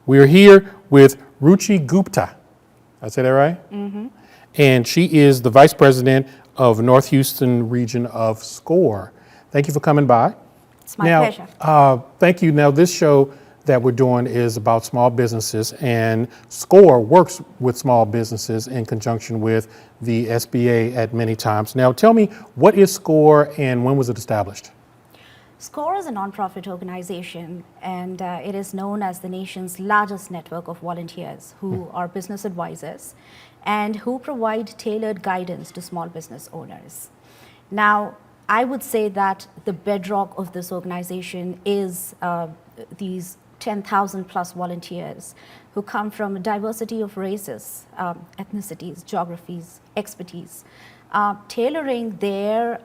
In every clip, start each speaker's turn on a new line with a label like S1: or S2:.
S1: We're here with Ruchi Gupta. I say that right?
S2: Mm-hmm.
S1: And she is the Vice President of North Houston region of SCORE. Thank you for coming by.
S2: It's my pleasure.
S1: Thank you. Now, this show that we're doing is about small businesses, and SCORE works with small businesses in conjunction with the SBA at many times. Now, tell me, what is SCORE and when was it established?
S2: SCORE is a nonprofit organization, and it is known as the nation's largest network of volunteers who are business advisors and who provide tailored guidance to small business owners. Now, I would say that the bedrock of this organization is these 10,000 plus volunteers who come from a diversity of races, ethnicities, geographies, expertise, tailoring their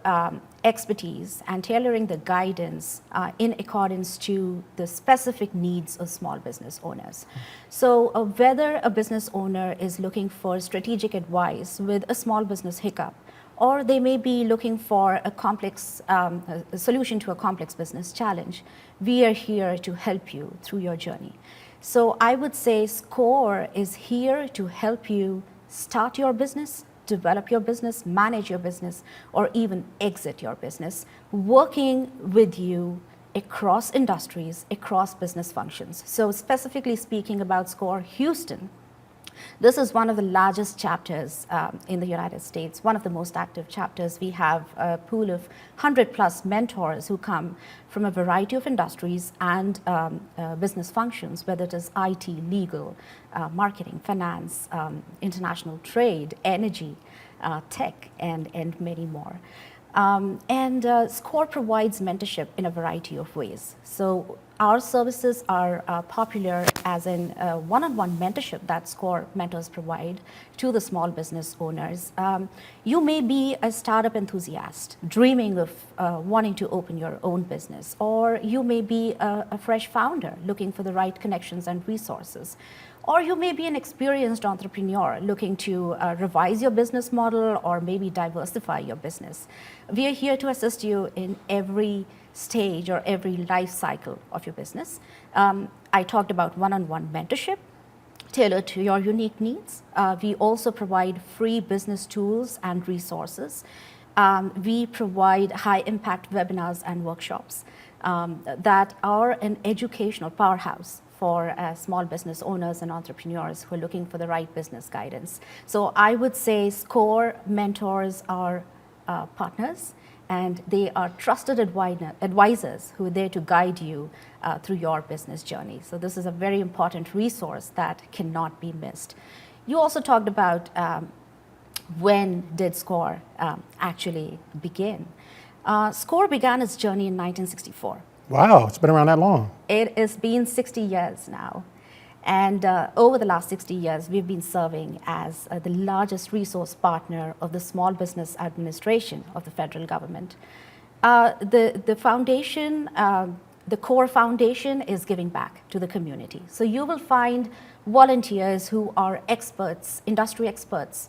S2: expertise and tailoring the guidance in accordance to the specific needs of small business owners. So whether a business owner is looking for strategic advice with a small business hiccup, or they may be looking for a complex a solution to a complex business challenge, we are here to help you through your journey. So I would say SCORE is here to help you start your business, develop your business, manage your business, or even exit your business, working with you across industries, across business functions. So specifically speaking about SCORE Houston, this is one of the largest chapters in the United States, one of the most active chapters. We have a pool of 100 plus mentors who come from a variety of industries and business functions, whether it is IT, legal, marketing, finance, international trade, energy, tech, and many more. SCORE provides mentorship in a variety of ways. So our services are popular as in one-on-one mentorship that SCORE mentors provide to the small business owners. You may be a startup enthusiast dreaming of wanting to open your own business, or you may be a fresh founder looking for the right connections and resources. Or you may be an experienced entrepreneur looking to revise your business model or maybe diversify your business. We are here to assist you in every stage or every life cycle of your business. I talked about one-on-one mentorship tailored to your unique needs. We also provide free business tools and resources. We provide high-impact webinars and workshops that are an educational powerhouse for small business owners and entrepreneurs who are looking for the right business guidance. So I would say SCORE mentors are partners, and they are trusted advisors who are there to guide you through your business journey. So this is a very important resource that cannot be missed. You also talked about when did SCORE actually begin. SCORE began its journey in 1964.
S1: Wow, it's been around that long.
S2: It has been 60 years now. And over the last 60 years, we've been serving as the largest resource partner of the Small Business Administration of the federal government. The foundation, the core foundation is giving back to the community. So you will find volunteers who are experts, industry experts,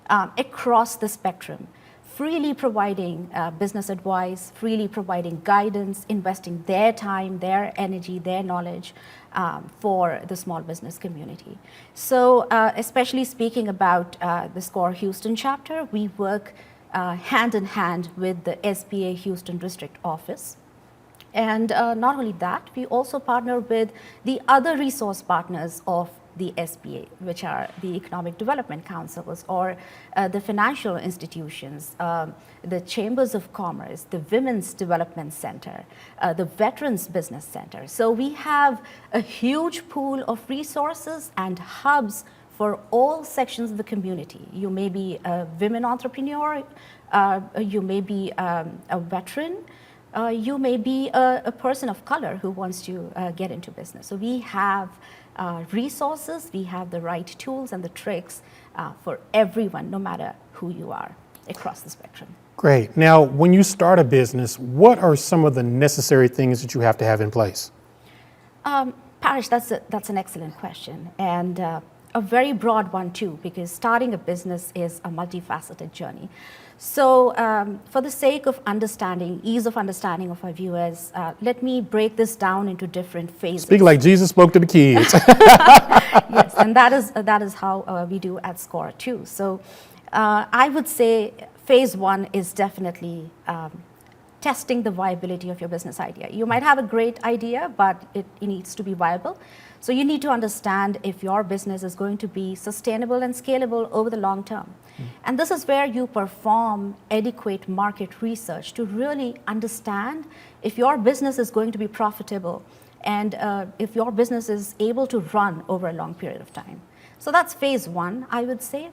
S2: across the spectrum, freely providing business advice, freely providing guidance, investing their time, their energy, their knowledge for the small business community. So especially speaking about the SCORE Houston chapter, we work hand in hand with the SBA Houston District Office. And not only that, we also partner with the other resource partners of the SBA, which are the Economic Development Councils or the financial institutions, the Chambers of Commerce, the Women's Development Center, the Veterans Business Center. So we have a huge pool of resources and hubs for all sections of the community. You may be a women entrepreneur, you may be a veteran, you may be a person of color who wants to get into business. So we have resources, we have the right tools and the tricks for everyone, no matter who you are, across the spectrum.
S1: Great. Now, when you start a business, what are some of the necessary things that you have to have in place?
S2: Parrish, that's an excellent question. And a very broad one too, because starting a business is a multifaceted journey. So for the sake of understanding, ease of understanding of our viewers, let me break this down into different phases.
S1: Speak like Jesus spoke to the kids.
S2: Yes, and that is how we do at SCORE too. So I would say phase one is definitely testing the viability of your business idea. You might have a great idea, but it needs to be viable. So you need to understand if your business is going to be sustainable and scalable over the long term. And this is where you perform adequate market research to really understand if your business is going to be profitable and if your business is able to run over a long period of time. So that's phase one, I would say.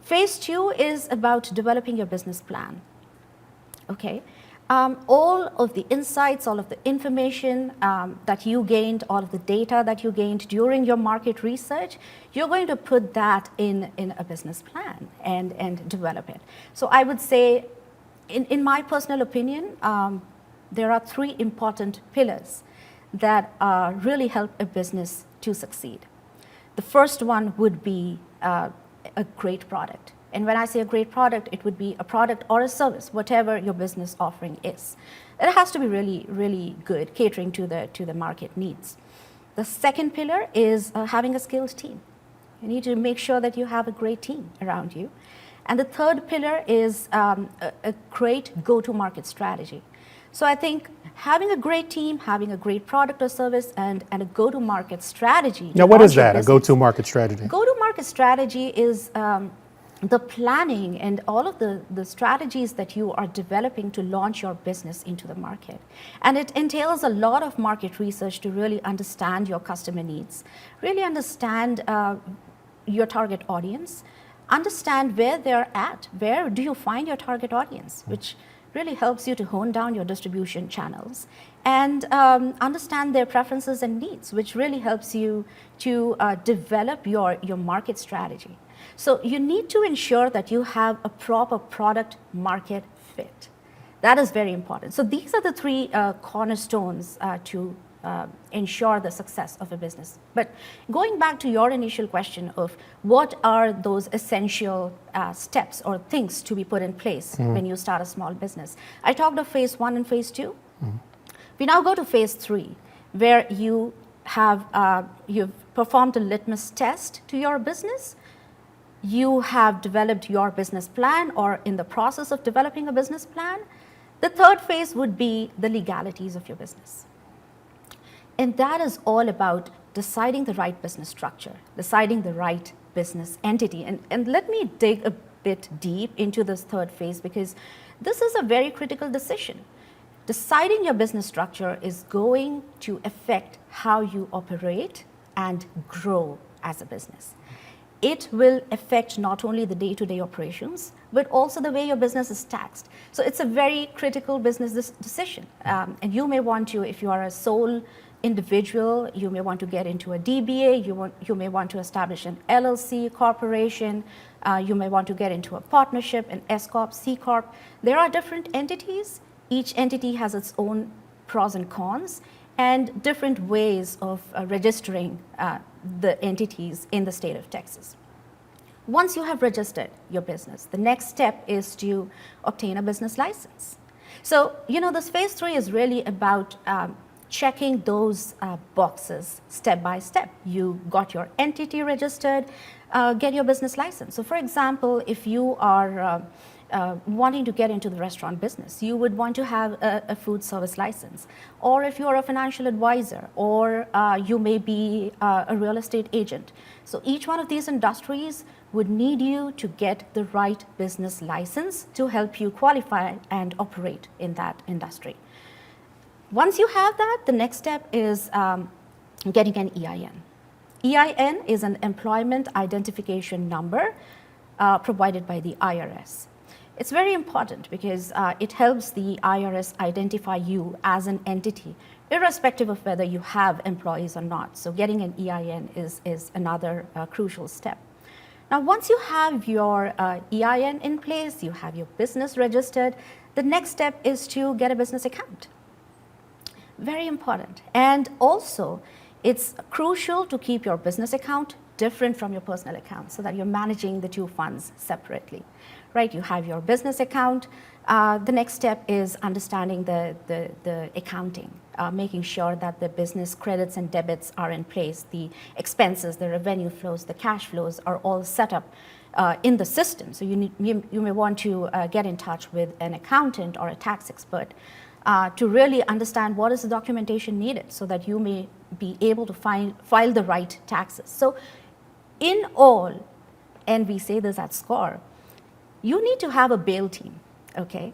S2: Phase two is about developing your business plan. Okay. All of the insights, all of the information that you gained, all of the data that you gained during your market research, you're going to put that in a business plan and develop it. So I would say, in my personal opinion, there are three important pillars that really help a business to succeed. The first one would be a great product. And when I say a great product, it would be a product or a service, whatever your business offering is. It has to be really, really good, catering to the market needs. The second pillar is having a skilled team. You need to make sure that you have a great team around you. And the third pillar is a great go-to-market strategy. So I think having a great team, having a great product or service, and a go-to-market strategy.
S1: Now, what is that, a go-to-market strategy?
S2: Go-to-market strategy is the planning and all of the strategies that you are developing to launch your business into the market. And it entails a lot of market research to really understand your customer needs, really understand your target audience, understand where they're at, where do you find your target audience, which really helps you to hone down your distribution channels, and understand their preferences and needs, which really helps you to develop your market strategy. So you need to ensure that you have a proper product market fit. That is very important. So these are the three cornerstones to ensure the success of a business. But going back to your initial question of what are those essential steps or things to be put in place when you start a small business, I talked of phase one and phase two. We now go to phase three, where you have you've performed a litmus test to your business. You have developed your business plan or in the process of developing a business plan. The third phase would be the legalities of your business. And that is all about deciding the right business structure, deciding the right business entity. And let me dig a bit deep into this third phase, because this is a very critical decision. Deciding your business structure is going to affect how you operate and grow as a business. It will affect not only the day-to-day operations, but also the way your business is taxed. So it's a very critical business decision. And you may want to, if you are a sole individual, you may want to get into a DBA, you may want to establish an LLC corporation, you may want to get into a partnership, an S Corp, C Corp. There are different entities. Each entity has its own pros and cons, and different ways of registering the entities in the state of Texas. Once you have registered your business, the next step is to obtain a business license. So, this phase three is really about checking those boxes step by step. You got your entity registered, get your business license. So, for example, if you are wanting to get into the restaurant business, you would want to have a food service license. Or if you're a financial advisor, or you may be a real estate agent. So each one of these industries would need you to get the right business license to help you qualify and operate in that industry. Once you have that, the next step is getting an EIN. EIN is an employment identification number provided by the IRS. It's very important because it helps the IRS identify you as an entity, irrespective of whether you have employees or not. So getting an EIN is another crucial step. Now, once you have your EIN in place, you have your business registered, the next step is to get a business account. Very important. And also, It's crucial to keep your business account different from your personal account so that you're managing the two funds separately, right? You have your business account. The next step is understanding the accounting, making sure that the business credits and debits are in place, the expenses, the revenue flows, the cash flows are all set up in the system. So you may want to get in touch with an accountant or a tax expert to really understand what is the documentation needed so that you may be able to file the right taxes. So in all, and we say this at SCORE, you need to have a bail team, okay?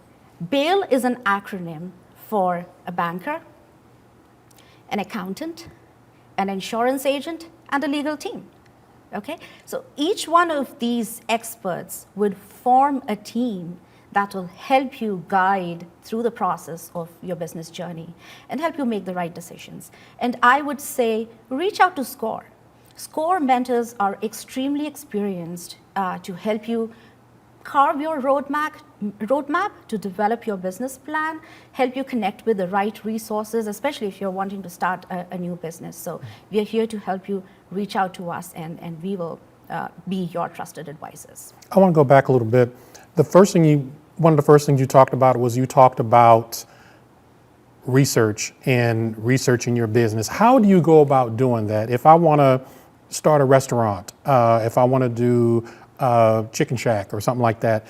S2: Bail is an acronym for a banker, an accountant, an insurance agent, and a legal team, okay? So each one of these experts would form a team that will help you guide through the process of your business journey and help you make the right decisions. And I would say, reach out to SCORE. SCORE mentors are extremely experienced to help you carve your roadmap to develop your business plan, help you connect with the right resources, especially if you're wanting to start a new business. So we are here to help you. Reach out to us and we will be your trusted advisors.
S1: I want to go back a little bit. One of the first things you talked about was research and researching your business. How do you go about doing that? If I want to start a restaurant, if I want to do Chicken Shack or something like that,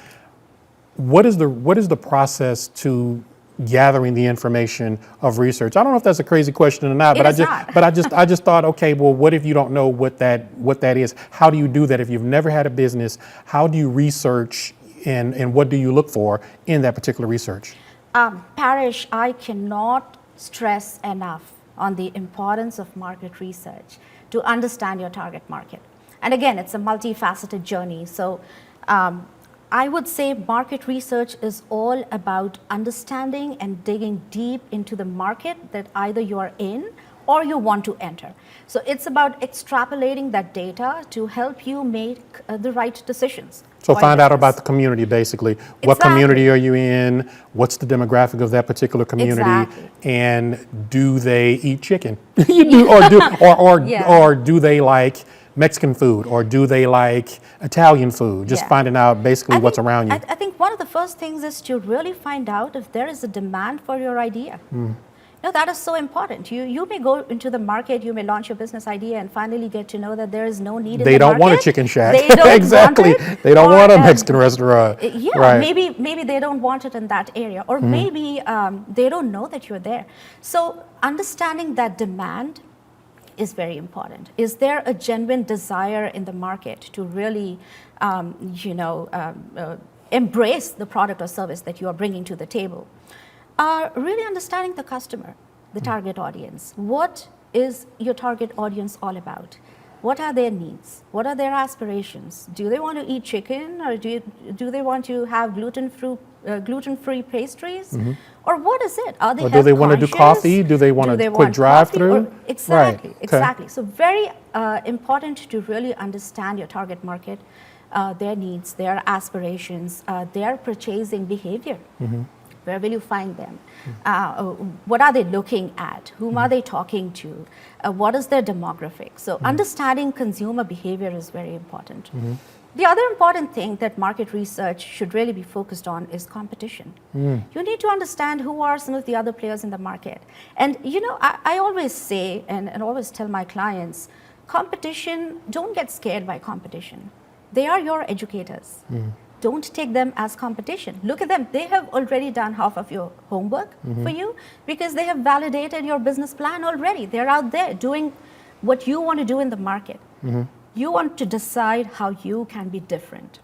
S1: what is the process to gathering the information of research? I don't know if that's a crazy question or not, I just thought, okay, well, what if you don't know what that is? How do you do that if you've never had a business? How do you research and what do you look for in that particular research?
S2: Parrish, I cannot stress enough on the importance of market research to understand your target market. And again, it's a multifaceted journey. So I would say market research is all about understanding and digging deep into the market that either you are in or you want to enter. So it's about extrapolating that data to help you make the right decisions.
S1: So find out about the community, basically. Exactly. What community are you in? What's the demographic of that particular community?
S2: Exactly.
S1: And do they eat chicken? Or do they like Mexican food, or do they like Italian food? Just finding out basically what's around you.
S2: I think one of the first things is to really find out if there is a demand for your idea. No, that is so important. You may go into the market, you may launch your business idea and finally get to know that there is no need in the market.
S1: They don't want a Chicken Shack.
S2: They don't
S1: exactly.
S2: Want it.
S1: They don't want a Mexican restaurant.
S2: Yeah,
S1: right.
S2: maybe they don't want it in that area, or maybe they don't know that you're there. So understanding that demand is very important. Is there a genuine desire in the market to really, embrace the product or service that you are bringing to the table? Really understanding the customer, the target audience. What is your target audience all about? What are their needs? What are their aspirations? Do they want to eat chicken, or do they want to have gluten-free pastries? Or what is it? Are they
S1: or do they want to do coffee? Do they want a quick drive-through?
S2: Exactly,
S1: right.
S2: exactly.
S1: Okay.
S2: So very important to really understand your target market, their needs, their aspirations, their purchasing behavior. Where will you find them? What are they looking at? Whom are they talking to? What is their demographic? So understanding consumer behavior is very important. The other important thing that market research should really be focused on is competition. You need to understand who are some of the other players in the market. And I always say and always tell my clients, competition, don't get scared by competition. They are your educators. Don't take them as competition. Look at them. They have already done half of your homework for you because they have validated your business plan already. They're out there doing what you want to do in the market. You want to decide how you can be different.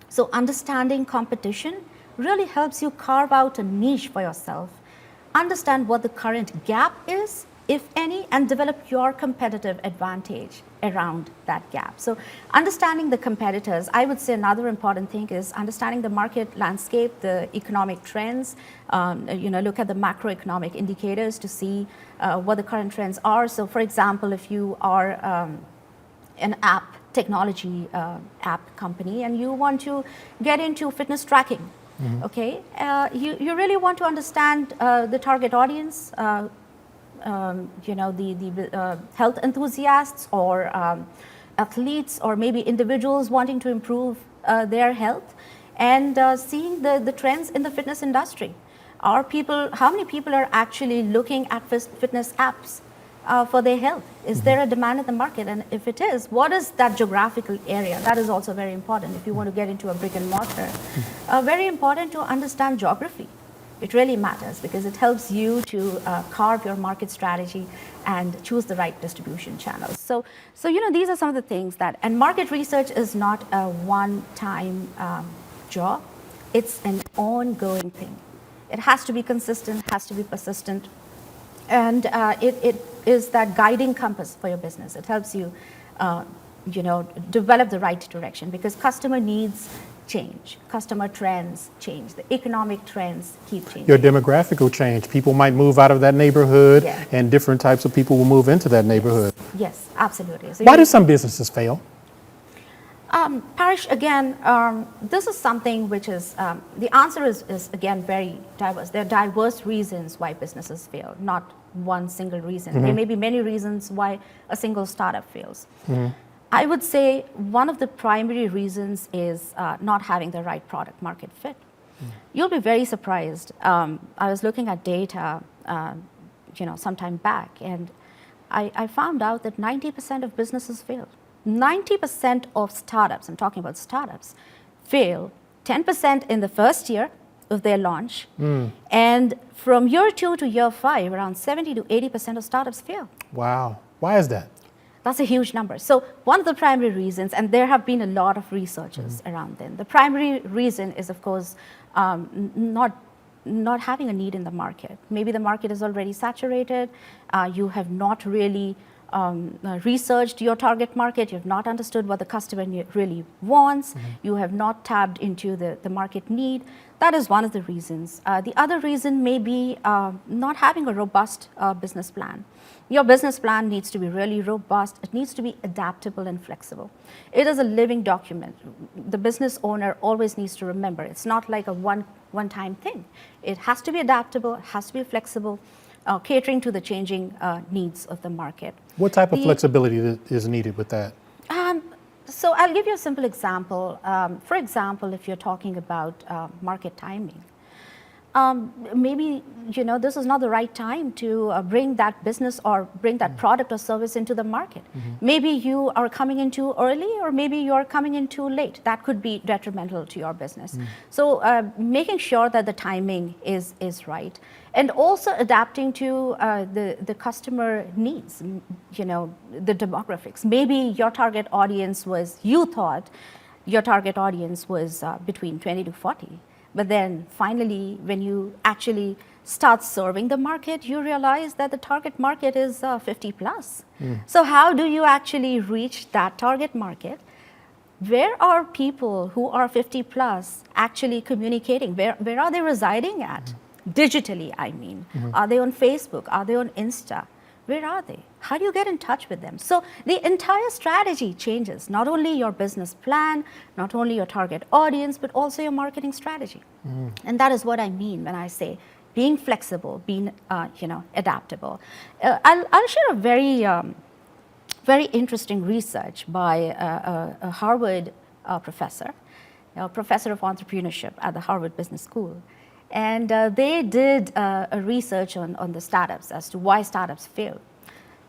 S2: So understanding competition really helps you carve out a niche for yourself, understand what the current gap is, if any, and develop your competitive advantage around that gap. So understanding the competitors, I would say another important thing is understanding the market landscape, the economic trends, look at the macroeconomic indicators to see what the current trends are. So for example, if you are an technology app company and you want to get into fitness tracking, okay, you really want to understand the target audience, the health enthusiasts or athletes or maybe individuals wanting to improve their health, and seeing the trends in the fitness industry. How many people are actually looking at fitness apps for their health? Is there a demand in the market? And if it is, what is that geographical area? That is also very important if you want to get into a brick and mortar. Very important to understand geography. It really matters because it helps you to carve your market strategy and choose the right distribution channels. So these are some of the things and market research is not a one-time job. It's an ongoing thing. It has to be consistent, has to be persistent, and it is that guiding compass for your business. It helps you, develop the right direction because customer needs change, customer trends change, the economic trends keep changing.
S1: Your demographic will change. People might move out of that neighborhood,
S2: Yeah.
S1: and different types of people will move into that neighborhood.
S2: Yes, absolutely. So
S1: Why do some businesses fail?
S2: Parrish, again, this is something which is, the answer is again very diverse. There are diverse reasons why businesses fail, not one single reason. There may be many reasons why a single startup fails. I would say one of the primary reasons is not having the right product market fit. You'll be very surprised. I was looking at data, some time back, and I found out that 90% of businesses fail. 90% of startups, I'm talking about startups, fail 10% in the first year of their launch. And from year 2 to year 5, around 70 to 80% of startups fail.
S1: Wow. Why is that?
S2: That's a huge number. So one of the primary reasons, and there have been a lot of researchers around them, the primary reason is, of course, not having a need in the market. Maybe the market is already saturated. You have not really researched your target market. You have not understood what the customer really wants. You have not tapped into the market need. That is one of the reasons. The other reason may be not having a robust business plan. Your business plan needs to be really robust. It needs to be adaptable and flexible. It is a living document. The business owner always needs to remember it's not like a one-time thing. It has to be adaptable, it has to be flexible, catering to the changing needs of the market.
S1: What type of flexibility is needed with that?
S2: So I'll give you a simple example. For example, if you're talking about market timing, maybe this is not the right time to bring that business or bring that product or service into the market. Maybe you are coming in too early, or maybe you're coming in too late. That could be detrimental to your business. So making sure that the timing is right, and also adapting to the customer needs. The demographics. Maybe your target audience you thought your target audience was between 20 to 40. But then finally, when you actually start serving the market, you realize that the target market is 50 plus. So how do you actually reach that target market? Where are people who are 50 plus actually communicating? Where are they residing at? Digitally, I mean. Are they on Facebook? Are they on Insta? Where are they? How do you get in touch with them? So the entire strategy changes, not only your business plan, not only your target audience, but also your marketing strategy. And that is what I mean when I say being flexible, being adaptable. I'll share a very interesting research by a Harvard professor, a professor of entrepreneurship at the Harvard Business School. And they did a research on the startups as to why startups fail.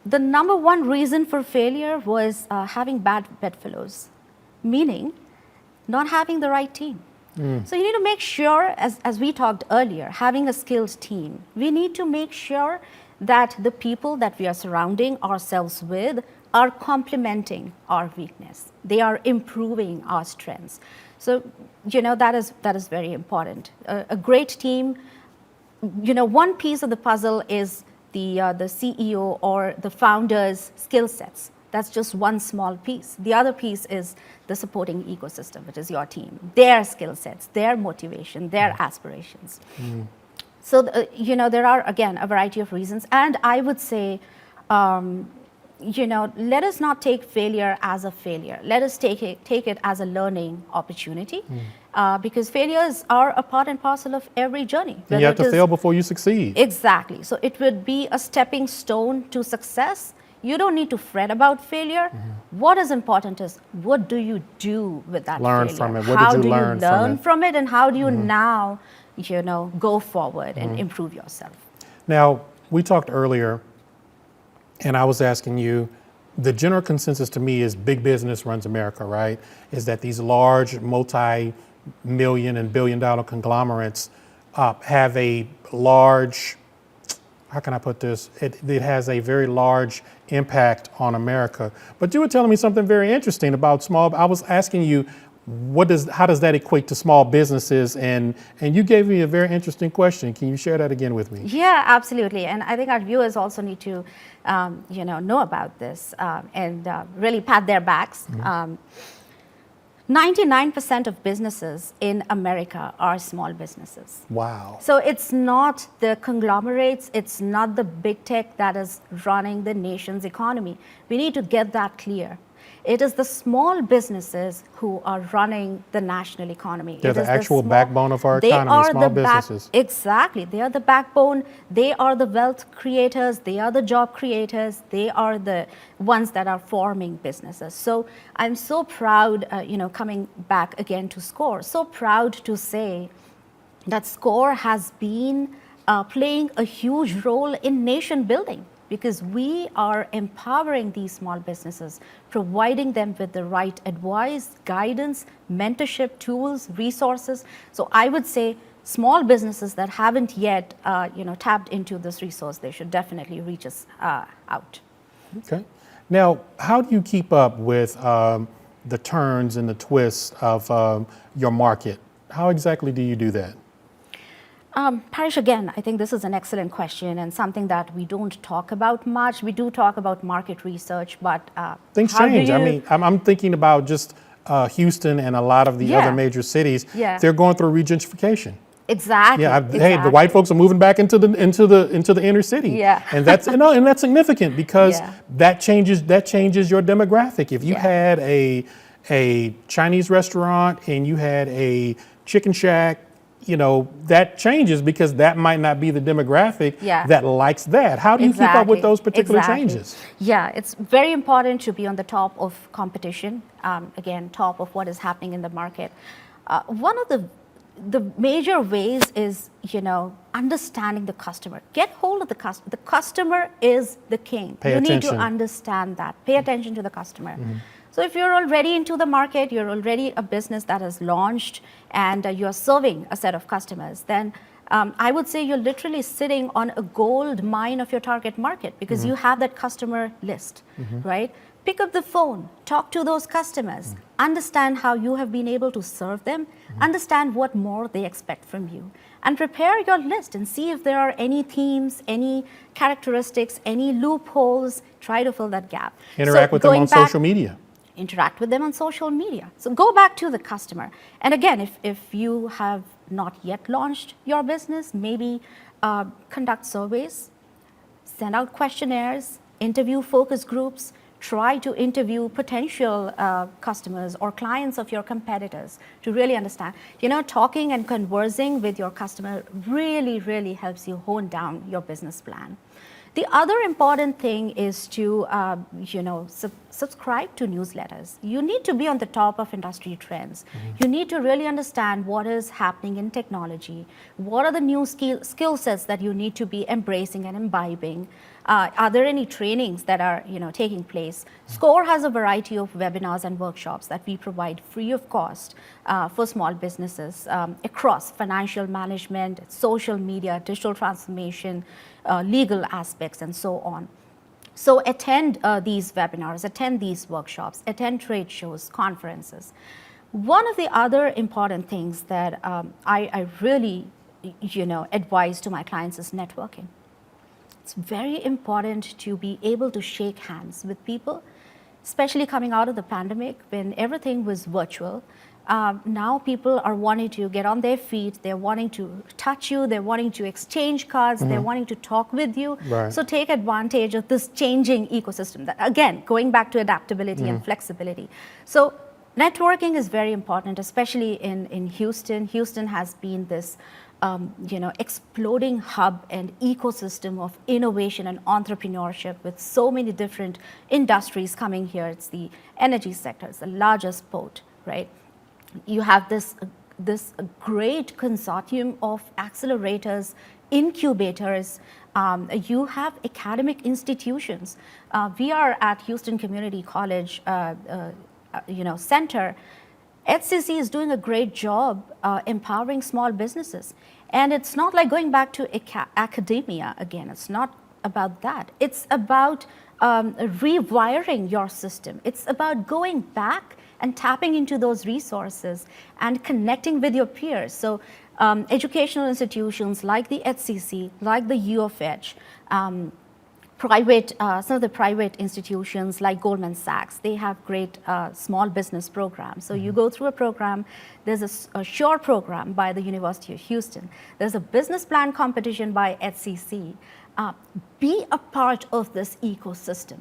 S2: The number one reason for failure was having bad bedfellows, meaning not having the right team. So you need to make sure, as we talked earlier, having a skilled team. We need to make sure that the people that we are surrounding ourselves with are complementing our weakness. They are improving our strengths. So, that is very important. A great team, one piece of the puzzle is the CEO or the founder's skill sets. That's just one small piece. The other piece is the supporting ecosystem, which is your team, their skill sets, their motivation, their aspirations. So, there are, again, a variety of reasons. And I would say let us not take failure as a failure. Let us take it as a learning opportunity, because failures are a part and parcel of every journey.
S1: And you have to fail before you succeed.
S2: Exactly. So it would be a stepping stone to success. You don't need to fret about failure. What is important is, what do you do with that
S1: Learn
S2: failure?
S1: from it. What
S2: How
S1: did
S2: do
S1: you
S2: you
S1: learn
S2: learn
S1: from it?
S2: and how do you now, go forward and improve yourself?
S1: Now, we talked earlier, and I was asking you, the general consensus to me is big business runs America, right? Is that these large multi-million and billion-dollar conglomerates have a large, how can I put this? It has a very large impact on America. But you were telling me something very interesting about small. I was asking you, how does that equate to small businesses? And you gave me a very interesting question. Can you share that again with me?
S2: Yeah, absolutely. And I think our viewers also need to, know about this and really pat their backs. 99% of businesses in America are small businesses.
S1: Wow.
S2: So it's not the conglomerates, it's not the big tech that is running the nation's economy. We need to get that clear. It is the small businesses who are running the national economy.
S1: They're the actual backbone of our economy, small businesses.
S2: Exactly. They are the backbone. They are the wealth creators. They are the job creators. They are the ones that are forming businesses. So I'm so proud, coming back again to SCORE, so proud to say that SCORE has been playing a huge role in nation building, because we are empowering these small businesses, providing them with the right advice, guidance, mentorship, tools, resources. So I would say small businesses that haven't yet, tapped into this resource, they should definitely reach us out.
S1: Okay. Now, how do you keep up with the turns and the twists of your market? How exactly do you do that?
S2: Parrish, again, I think this is an excellent question and something that we don't talk about much. We do talk about market research, but
S1: things change. I mean, I'm thinking about just Houston and a lot of the other major cities.
S2: Yeah.
S1: They're going through regentrification.
S2: Exactly.
S1: Yeah.
S2: Exactly.
S1: Hey, the white folks are moving back into the inner city.
S2: Yeah.
S1: And that's and that's significant, because that changes your demographic. If you had a Chinese restaurant and you had a chicken shack, that changes, because that might not be the demographic that likes that. How do you keep up with those particular changes?
S2: Yeah, it's very important to be on the top of competition, again, top of what is happening in the market. One of the major ways is, understanding the customer. Get hold of the customer. The customer is the king. You need to understand that. Pay attention to the customer. So if you're already into the market, you're already a business that has launched, and you're serving a set of customers, then I would say you're literally sitting on a gold mine of your target market, because you have that customer list, right? Pick up the phone, talk to those customers, understand how you have been able to serve them, understand what more they expect from you, and prepare your list and see if there are any themes, any characteristics, any loopholes. Try to fill that gap.
S1: Interact with them on social media.
S2: Interact with them on social media. So go back to the customer. And again, if you have not yet launched your business, maybe conduct surveys, send out questionnaires, interview focus groups, try to interview potential customers or clients of your competitors to really understand. Talking and conversing with your customer really, really helps you hone down your business plan. The other important thing is to, subscribe to newsletters. You need to be on the top of industry trends. You need to really understand what is happening in technology. What are the new skill sets that you need to be embracing and imbibing? Are there any trainings that are, taking place? SCORE has a variety of webinars and workshops that we provide free of cost for small businesses across financial management, social media, digital transformation, legal aspects, and so on. So attend these webinars, attend these workshops, attend trade shows, conferences. One of the other important things that I really, advise to my clients is networking. It's very important to be able to shake hands with people, especially coming out of the pandemic when everything was virtual. now people are wanting to get on their feet, they're wanting to touch you, they're wanting to exchange cards, they're wanting to talk with you.
S1: Right.
S2: So take advantage of this changing ecosystem. That, again, going back to adaptability and flexibility. So networking is very important, especially in Houston. Houston has been this exploding hub and ecosystem of innovation and entrepreneurship with so many different industries coming here. It's the energy sector, it's the largest port, right? You have this great consortium of accelerators, incubators. You have academic institutions. We are at Houston Community College, Center. HCC is doing a great job empowering small businesses. And it's not like going back to academia again. It's not about that. It's about rewiring your system. It's about going back and tapping into those resources and connecting with your peers. So educational institutions like the HCC, like the U of H, some of the private institutions like Goldman Sachs, they have great small business programs. So you go through a program, there's a SURE program by the University of Houston. There's a business plan competition by HCC. Be a part of this ecosystem.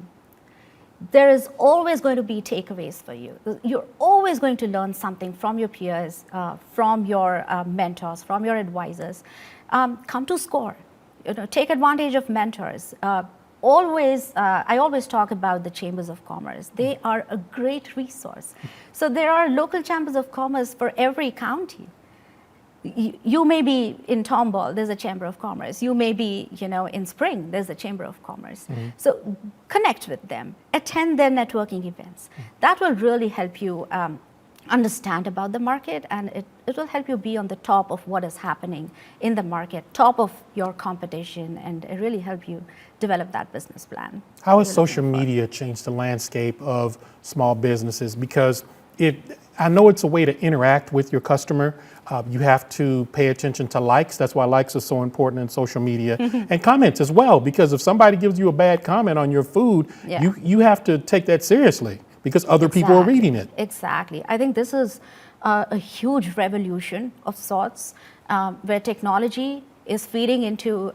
S2: There is always going to be takeaways for you. You're always going to learn something from your peers, from your mentors, from your advisors. Come to SCORE. Take advantage of mentors. I always talk about the chambers of commerce. They are a great resource. So there are local chambers of commerce for every county. You may be in Tomball, there's a chamber of commerce. You may be, in Spring, there's a chamber of commerce. So connect with them, attend their networking events. That will really help you understand about the market, and it will help you be on the top of what is happening in the market, top of your competition, and it really help you develop that business plan.
S1: How has social media changed the landscape of small businesses? Because I know it's a way to interact with your customer. You have to pay attention to likes. That's why likes are so important in social media. And comments as well, because if somebody gives you a bad comment on your food, you have to take that seriously because other people are reading it.
S2: Exactly. I think this is a huge revolution of sorts where technology is feeding into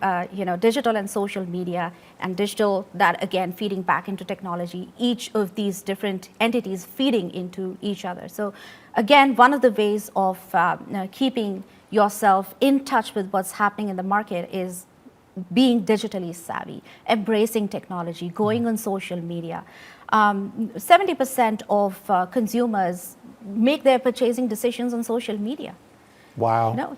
S2: digital and social media, and digital that again feeding back into technology, each of these different entities feeding into each other. So again, one of the ways of keeping yourself in touch with what's happening in the market is being digitally savvy, embracing technology, going on social media. 70% of consumers make their purchasing decisions on social media.
S1: Wow.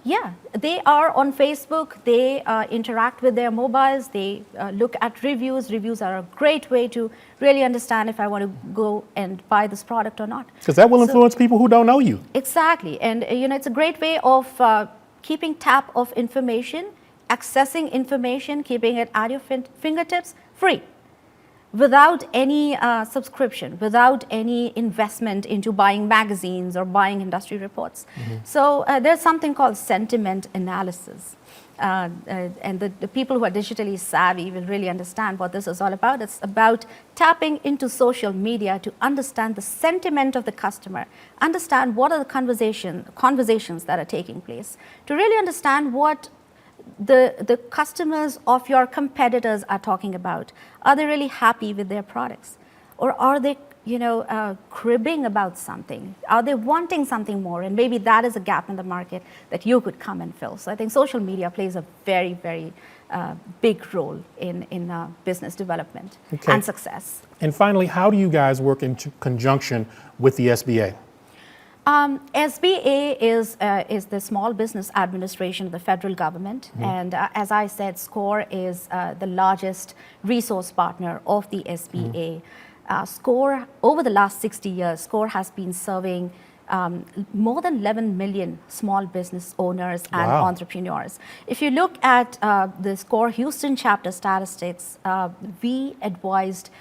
S2: They are on Facebook, they interact with their mobiles, they look at reviews. Reviews are a great way to really understand if I want to go and buy this product or not.
S1: Because that will influence people who don't know you.
S2: Exactly. And it's a great way of keeping tap of information, accessing information, keeping it at your fingertips, free. Without any subscription, without any investment into buying magazines or buying industry reports. So there's something called sentiment analysis. And the people who are digitally savvy will really understand what this is all about. It's about tapping into social media to understand the sentiment of the customer, understand what are the conversations that are taking place, to really understand what the customers of your competitors are talking about. Are they really happy with their products? Or are they, cribbing about something? Are they wanting something more? And maybe that is a gap in the market that you could come and fill. So I think social media plays a very, very big role in business development and success.
S1: And finally, how do you guys work in conjunction with the SBA?
S2: SBA is the Small Business Administration of the federal government. And as I said, SCORE is the largest resource partner of the SBA. SCORE, over the last 60 years, SCORE has been serving more than 11 million small business owners and entrepreneurs. If you look at the SCORE Houston chapter statistics, we advised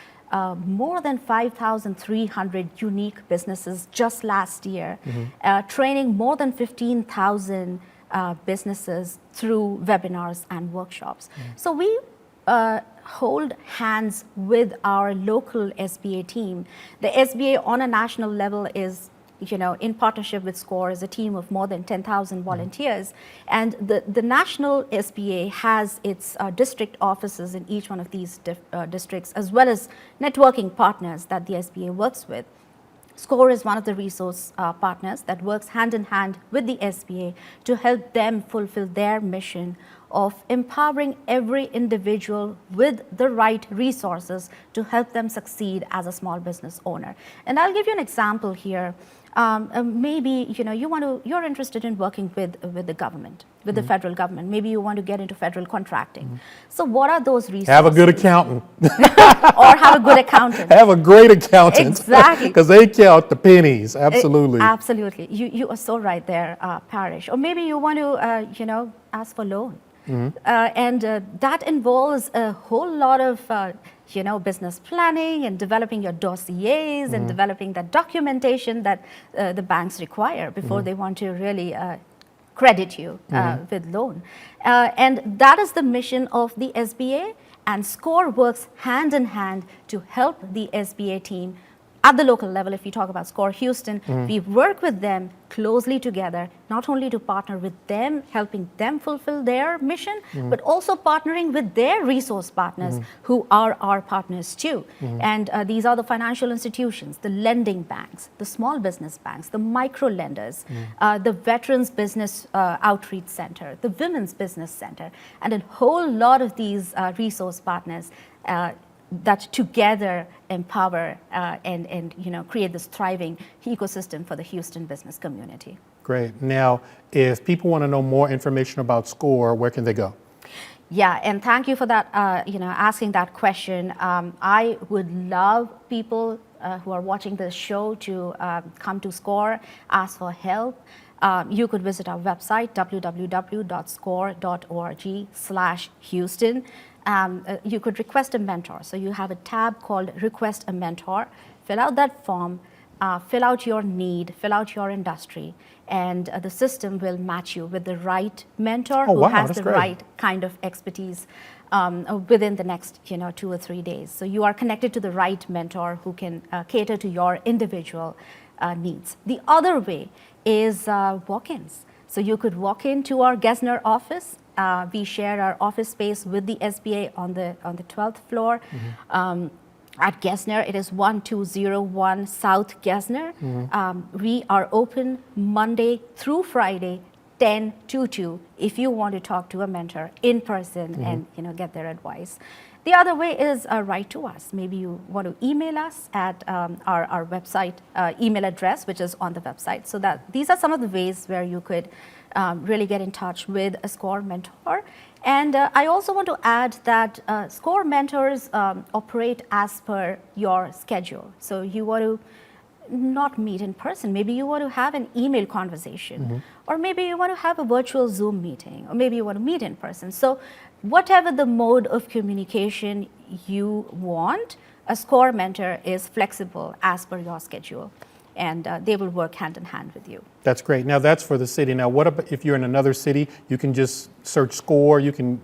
S2: more than 5,300 unique businesses just last year, training more than 15,000 businesses through webinars and workshops. So we hold hands with our local SBA team. The SBA on a national level is in partnership with SCORE is a team of more than 10,000 volunteers. And the national SBA has its district offices in each one of these districts, as well as networking partners that the SBA works with. SCORE is one of the resource partners that works hand in hand with the SBA to help them fulfill their mission of empowering every individual with the right resources to help them succeed as a small business owner. And I'll give you an example here. Maybe you're interested in working with the government, with the federal government. Maybe you want to get into federal contracting. So what are those resources?
S1: Have a good accountant.
S2: Or have a good accountant.
S1: Have a great accountant.
S2: Exactly.
S1: Because they count the pennies. Absolutely.
S2: Absolutely. You are so right there, Parrish. Or maybe you want to ask for loan. And that involves a whole lot of business planning and developing your dossiers and developing that documentation that the banks require before they want to really credit you with loan. And that is the mission of the SBA, and SCORE works hand in hand to help the SBA team at the local level. If you talk about SCORE Houston, we work with them closely together, not only to partner with them, helping them fulfill their mission, but also partnering with their resource partners who are our partners too. And these are the financial institutions, the lending banks, the small business banks, the micro lenders, the Veterans Business Outreach Center, the Women's Business Center, and a whole lot of these resource partners that together empower and create this thriving ecosystem for the Houston business community.
S1: Great. Now, if people want to know more information about SCORE, where can they go?
S2: Yeah, and thank you for that, asking that question. I would love people who are watching this show to come to SCORE, ask for help. You could visit our website, www.score.org/Houston. You could request a mentor. So you have a tab called Request a Mentor. Fill out that form, fill out your need, fill out your industry, and the system will match you with the right mentor who has the right kind of expertise within the next 2 or 3 days. So you are connected to the right mentor who can cater to your individual needs. The other way is walk-ins. So you could walk into our Gesner office. We share our office space with the SBA on the 12th floor. At Gesner, it is 1201 South Gesner. We are open Monday through Friday, 10 to 2, if you want to talk to a mentor in person and get their advice. The other way is write to us. Maybe you want to email us at our website email address, which is on the website. So that these are some of the ways where you could really get in touch with a SCORE mentor. And I also want to add that SCORE mentors operate as per your schedule. So you want to not meet in person. Maybe you want to have an email conversation, or maybe you want to have a virtual Zoom meeting, or maybe you want to meet in person. So whatever the mode of communication you want, a SCORE mentor is flexible as per your schedule, and they will work hand in hand with you.
S1: That's great. Now that's for the city. Now what about if you're in another city? You can just search SCORE, you can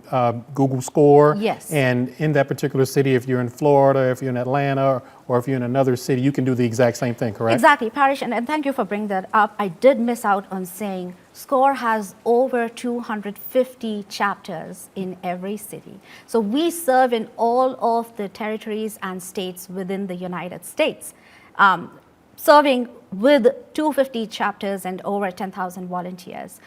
S1: Google SCORE.
S2: Yes.
S1: And in that particular city, if you're in Florida, if you're in Atlanta, or if you're in another city, you can do the exact same thing, correct?
S2: Exactly, Parrish, and thank you for bringing that up. I did miss out on saying SCORE has over 250 chapters in every city. So we serve in all of the territories and states within the United States. Serving with 250 chapters and over 10,000 volunteers.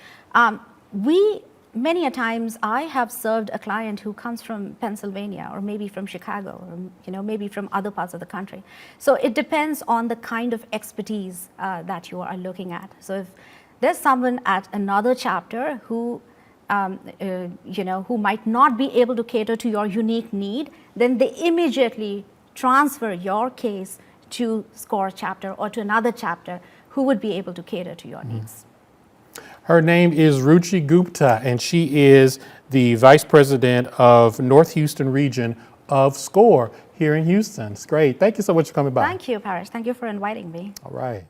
S2: Many a times I have served a client who comes from Pennsylvania, or maybe from Chicago, or maybe from other parts of the country. So it depends on the kind of expertise that you are looking at. So if there's someone at another chapter who who might not be able to cater to your unique need, then they immediately transfer your case to SCORE chapter or to another chapter who would be able to cater to your needs.
S1: Her name is Ruchi Gupta, and she is the Vice President of North Houston region of SCORE here in Houston. It's great. Thank you so much for coming by.
S2: Thank you, Parrish. Thank you for inviting me.
S1: All right.